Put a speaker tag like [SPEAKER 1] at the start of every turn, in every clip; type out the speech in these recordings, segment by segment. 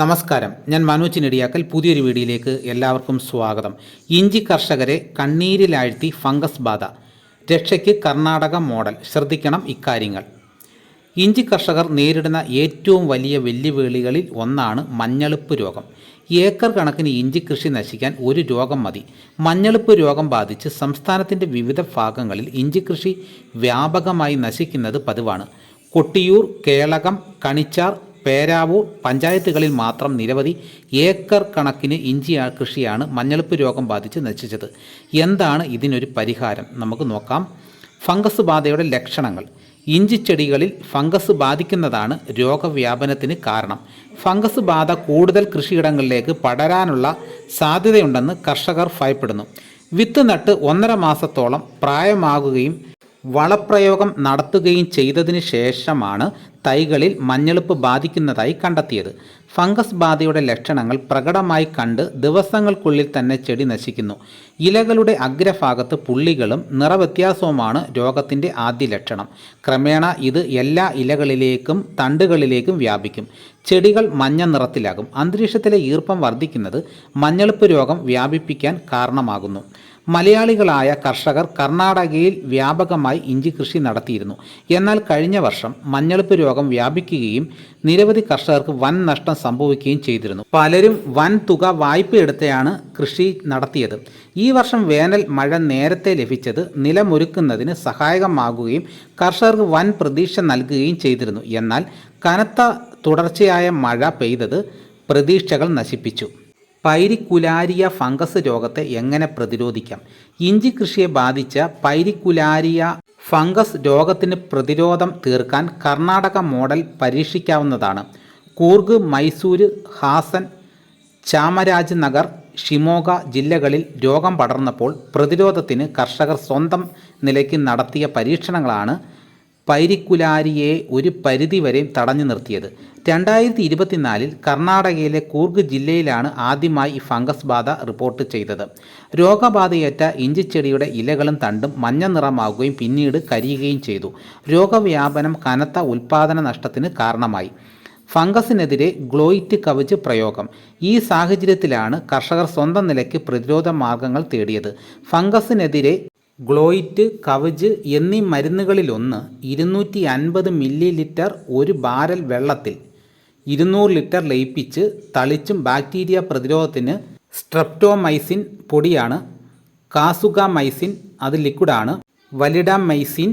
[SPEAKER 1] നമസ്കാരം, ഞാൻ മനോജ് നെടിയാക്കൽ. പുതിയൊരു വീഡിയോയിലേക്ക് എല്ലാവർക്കും സ്വാഗതം. ഇഞ്ചി കർഷകരെ കണ്ണീരിലാഴ്ത്തി ഫംഗസ് ബാധ. രക്ഷയ്ക്ക് കർണാടക മോഡൽ. ശ്രദ്ധിക്കണം ഇക്കാര്യങ്ങൾ. ഇഞ്ചി കർഷകർ നേരിടുന്ന ഏറ്റവും വലിയ വെല്ലുവിളികളിൽ ഒന്നാണ് മഞ്ഞളിപ്പ് രോഗം. ഏക്കർ കണക്കിന് ഇഞ്ചി കൃഷി നശിക്കാൻ ഒരു രോഗം മതി. മഞ്ഞളിപ്പ് രോഗം ബാധിച്ച് സംസ്ഥാനത്തിൻ്റെ വിവിധ ഭാഗങ്ങളിൽ ഇഞ്ചി കൃഷി വ്യാപകമായി നശിക്കുന്നത് പതിവാണ്. കൊട്ടിയൂർ, കേളകം, കണിച്ചാർ, പേരാവൂർ പഞ്ചായത്തുകളിൽ മാത്രം നിരവധി ഏക്കർ കണക്കിന് ഇഞ്ചി കൃഷിയാണ് മഞ്ഞളിപ്പ് രോഗം ബാധിച്ച് നശിച്ചത്. എന്താണ് ഇതിനൊരു പരിഹാരം? നമുക്ക് നോക്കാം. ഫംഗസ് ബാധയുടെ ലക്ഷണങ്ങൾ. ഇഞ്ചിച്ചെടികളിൽ ഫംഗസ് ബാധിക്കുന്നതാണ് രോഗവ്യാപനത്തിന് കാരണം. ഫംഗസ് ബാധ കൂടുതൽ കൃഷിയിടങ്ങളിലേക്ക് പടരാനുള്ള സാധ്യതയുണ്ടെന്ന് കർഷകർ ഭയപ്പെടുന്നു. വിത്ത് നട്ട് 1.5 മാസത്തോളം പ്രായമാകുകയും വളപ്രയോഗം നടത്തുകയും ചെയ്തതിന് ശേഷമാണ് തൈകളിൽ മഞ്ഞളിപ്പ് ബാധിക്കുന്നതായി കണ്ടെത്തിയത്. ഫംഗസ് ബാധയുടെ ലക്ഷണങ്ങൾ പ്രകടമായി കണ്ട് ദിവസങ്ങൾക്കുള്ളിൽ തന്നെ ചെടി നശിക്കുന്നു. ഇലകളുടെ അഗ്രഭാഗത്ത് പുള്ളികളും നിറവ്യത്യാസവുമാണ് രോഗത്തിൻ്റെ ആദ്യ ലക്ഷണം. ക്രമേണ ഇത് എല്ലാ ഇലകളിലേക്കും തണ്ടുകളിലേക്കും വ്യാപിക്കും. ചെടികൾ മഞ്ഞ നിറത്തിലാകും. അന്തരീക്ഷത്തിലെ ഈർപ്പം വർദ്ധിക്കുന്നത് മഞ്ഞളിപ്പ് രോഗം വ്യാപിപ്പിക്കാൻ കാരണമാകുന്നു. മലയാളികളായ കർഷകർ കർണാടകയിൽ വ്യാപകമായി ഇഞ്ചി കൃഷി നടത്തിയിരുന്നു. എന്നാൽ കഴിഞ്ഞ വർഷം മഞ്ഞളിപ്പ് രോഗം വ്യാപിക്കുകയും നിരവധി കർഷകർക്ക് വൻ നഷ്ടം സംഭവിക്കുകയും ചെയ്തിരുന്നു. പലരും വൻ തുക വായ്പയെടുത്താണ് കൃഷി നടത്തിയത്. ഈ വർഷം വേനൽ മഴ നേരത്തെ ലഭിച്ചത് നിലമൊരുക്കുന്നതിന് സഹായകമാകുകയും കർഷകർക്ക് വൻ പ്രതീക്ഷ നൽകുകയും ചെയ്തിരുന്നു. എന്നാൽ കനത്ത തുടർച്ചയായ മഴ പെയ്തത് പ്രതീക്ഷകൾ നശിപ്പിച്ചു. പൈരിക്കുലാരിയ ഫംഗസ് രോഗത്തെ എങ്ങനെ പ്രതിരോധിക്കാം? ഇഞ്ചി കൃഷിയെ ബാധിച്ച പൈരിക്കുലാരിയ ഫംഗസ് രോഗത്തിന് പ്രതിരോധം തീർക്കാൻ കർണാടക മോഡൽ പരീക്ഷിക്കാവുന്നതാണ്. കൂർഗ്, മൈസൂര്, ഹാസൻ, ചാമരാജ് നഗർ, ഷിമോഗ ജില്ലകളിൽ രോഗം പടർന്നപ്പോൾ പ്രതിരോധത്തിന് കർഷകർ സ്വന്തം നിലയ്ക്ക് നടത്തിയ പരീക്ഷണങ്ങളാണ് പൈരിക്കുലാരിയെ ഒരു പരിധിവരെ തടഞ്ഞു നിർത്തിയത്. 2024 കർണാടകയിലെ കൂർഗ് ജില്ലയിലാണ് ആദ്യമായി ഈ ഫംഗസ് ബാധ റിപ്പോർട്ട് ചെയ്തത്. രോഗബാധയേറ്റ ഇഞ്ചിച്ചെടിയുടെ ഇലകളും തണ്ടും മഞ്ഞ നിറമാവുകയും പിന്നീട് കരിയുകയും ചെയ്തു. രോഗവ്യാപനം കനത്ത ഉൽപ്പാദന നഷ്ടത്തിന് കാരണമായി. ഫംഗസിനെതിരെ ഗ്ലോയിറ്റ് കവച് പ്രയോഗം. ഈ സാഹചര്യത്തിലാണ് കർഷകർ സ്വന്തം നിലയ്ക്ക് പ്രതിരോധ മാർഗങ്ങൾ തേടിയത്. ഫംഗസിനെതിരെ ഗ്ലോയിറ്റ്, കവച് എന്നീ മരുന്നുകളിലൊന്ന് 250 മില്ലി ലിറ്റർ 1 ബാരൽ വെള്ളത്തിൽ 200 ലിറ്റർ ലയിപ്പിച്ച് തളിച്ചും ബാക്ടീരിയ പ്രതിരോധത്തിന് സ്ട്രെപ്റ്റോമൈസിൻ പൊടിയാണ്, കാസുഗാമൈസിൻ അത് ലിക്വിഡാണ്, വലിഡാമൈസിൻ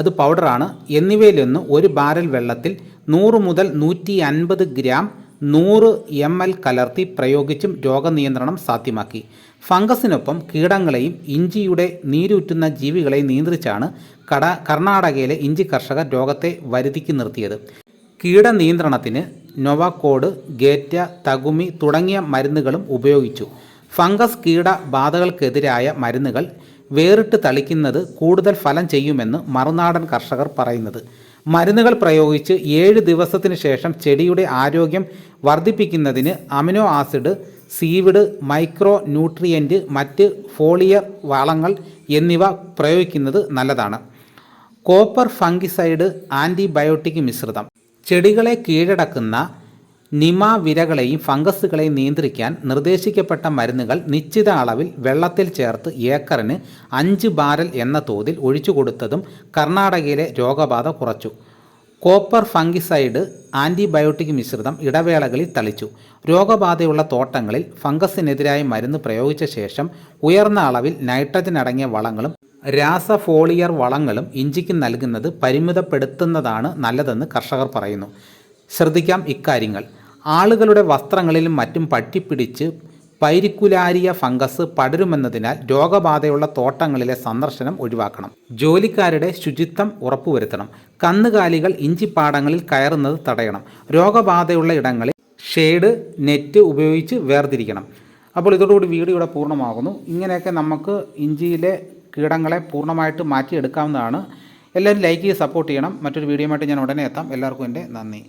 [SPEAKER 1] അത് പൗഡറാണ് എന്നിവയിലൊന്ന് 1 ബാരൽ വെള്ളത്തിൽ 100 മുതൽ 150 ഗ്രാം 100 ml കലർത്തി പ്രയോഗിച്ചും രോഗനിയന്ത്രണം സാധ്യമാക്കി. ഫംഗസിനൊപ്പം കീടങ്ങളെയും ഇഞ്ചിയുടെ നീരൂറ്റുന്ന ജീവികളെയും നിയന്ത്രിച്ചാണ് കർണാടകയിലെ ഇഞ്ചി കർഷകർ രോഗത്തെ വരുതിക്ക് നിർത്തിയത്. കീടനിയന്ത്രണത്തിന് നൊവാക്കോഡ്, ഗേറ്റ, തകുമി തുടങ്ങിയ മരുന്നുകളും ഉപയോഗിച്ചു. ഫംഗസ് കീടബാധകൾക്കെതിരായ മരുന്നുകൾ വേറിട്ട് തളിക്കുന്നത് കൂടുതൽ ഫലം ചെയ്യുമെന്ന് മറുനാടൻ കർഷകർ പറയുന്നത്. മരുന്നുകൾ പ്രയോഗിച്ച് 7 ദിവസത്തിന് ശേഷം ചെടിയുടെ ആരോഗ്യം വർദ്ധിപ്പിക്കുന്നതിന് amino acid, seaweed, micro nutrient, മറ്റ് ഫോളിയർ വളങ്ങൾ എന്നിവ പ്രയോഗിക്കുന്നത് നല്ലതാണ്. കോപ്പർ ഫംഗിസൈഡ് ആൻറ്റിബയോട്ടിക് മിശ്രിതം. ചെടികളെ കീഴടക്കുന്ന നിമാവിരകളെയും ഫംഗസുകളെയും നിയന്ത്രിക്കാൻ നിർദ്ദേശിക്കപ്പെട്ട മരുന്നുകൾ നിശ്ചിത അളവിൽ വെള്ളത്തിൽ ചേർത്ത് ഏക്കറിന് 5 ബാരൽ എന്ന തോതിൽ ഒഴിച്ചു കൊടുത്തതും കർണാടകയിലെ രോഗബാധ കുറച്ചു. കോപ്പർ ഫംഗിസൈഡ് ആൻറ്റിബയോട്ടിക് മിശ്രിതം ഇടവേളകളിൽ തളിച്ചു. രോഗബാധയുള്ള തോട്ടങ്ങളിൽ ഫംഗസിനെതിരായ മരുന്ന് പ്രയോഗിച്ച ശേഷം ഉയർന്ന അളവിൽ നൈട്രജൻ അടങ്ങിയ വളങ്ങളും രാസഫോളിയർ വളങ്ങളും ഇഞ്ചിക്ക് നൽകുന്നത് പരിമിതപ്പെടുത്തുന്നതാണ് നല്ലതെന്ന് കർഷകർ പറയുന്നു. ശ്രദ്ധിക്കാം ഇക്കാര്യങ്ങൾ. ആളുകളുടെ വസ്ത്രങ്ങളിലും മറ്റും പറ്റിപ്പിടിച്ച് പൈരിക്കുലാരിയ ഫംഗസ് പടരുമെന്നതിനാൽ രോഗബാധയുള്ള തോട്ടങ്ങളിലെ സന്ദർശനം ഒഴിവാക്കണം. ജോലിക്കാരുടെ ശുചിത്വം ഉറപ്പുവരുത്തണം. കന്നുകാലികൾ ഇഞ്ചിപ്പാടങ്ങളിൽ കയറുന്നത് തടയണം. രോഗബാധയുള്ള ഇടങ്ങളിൽ ഷെയ്ഡ് നെറ്റ് ഉപയോഗിച്ച് വേർതിരിക്കണം. അപ്പോൾ ഇതോടുകൂടി വീഡിയോ ഇവിടെ പൂർണ്ണമാകുന്നു. ഇങ്ങനെയൊക്കെ നമുക്ക് ഇഞ്ചിയിലെ കീടങ്ങളെ പൂർണ്ണമായിട്ട് മാറ്റിയെടുക്കാവുന്നതാണ്. എല്ലാവരും ലൈക്ക് ചെയ്ത് സപ്പോർട്ട് ചെയ്യണം. മറ്റൊരു വീഡിയോയുമായിട്ട് ഞാൻ ഉടനെ എത്താം. എല്ലാവർക്കും എൻ്റെ നന്ദി.